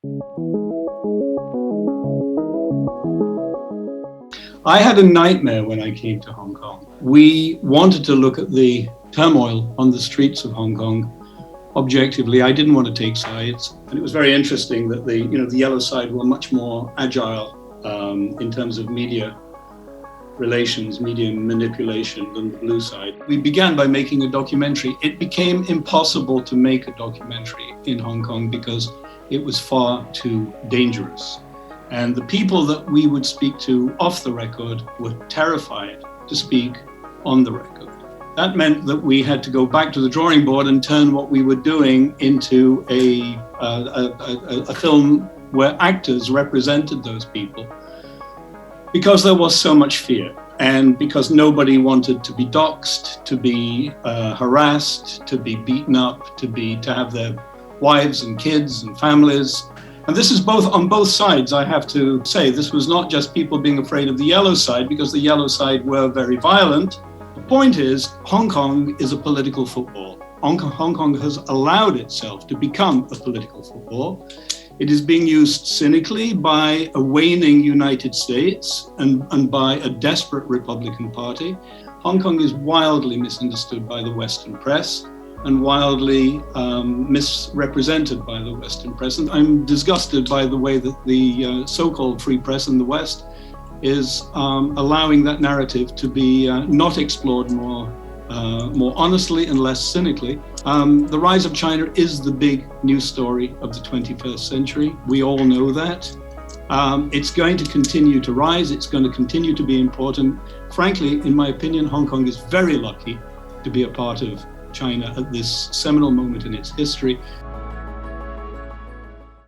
I had a nightmare when I came to Hong Kong. We wanted to look at the turmoil on the streets of Hong Kong objectively. I didn't want to take sides. And it was very interesting that the yellow side were much more agile in terms of media relations, media manipulation than the blue side. We began by making a documentary. It became impossible to make a documentary in Hong Kong because it was far too dangerous. And the people that we would speak to off the record were terrified to speak on the record. That meant that we had to go back to the drawing board and turn what we were doing into a film where actors represented those people. Because there was so much fear, and because nobody wanted to be doxxed, to be harassed, to be beaten up, to have their wives and kids and families. And this is on both sides, I have to say. This was not just people being afraid of the yellow side, because the yellow side were very violent. The point is, Hong Kong is a political football. Hong Kong has allowed itself to become a political football. It is being used cynically by a waning United States and by a desperate Republican Party. Hong Kong is wildly misunderstood by the Western press and wildly misrepresented by the Western press. And I'm disgusted by the way that the so-called free press in the West is allowing that narrative to be not explored more honestly and less cynically. The rise of China is the big news story of the 21st century. We all know that. It's going to continue to rise. It's going to continue to be important. Frankly, in my opinion, Hong Kong is very lucky to be a part of China at this seminal moment in its history.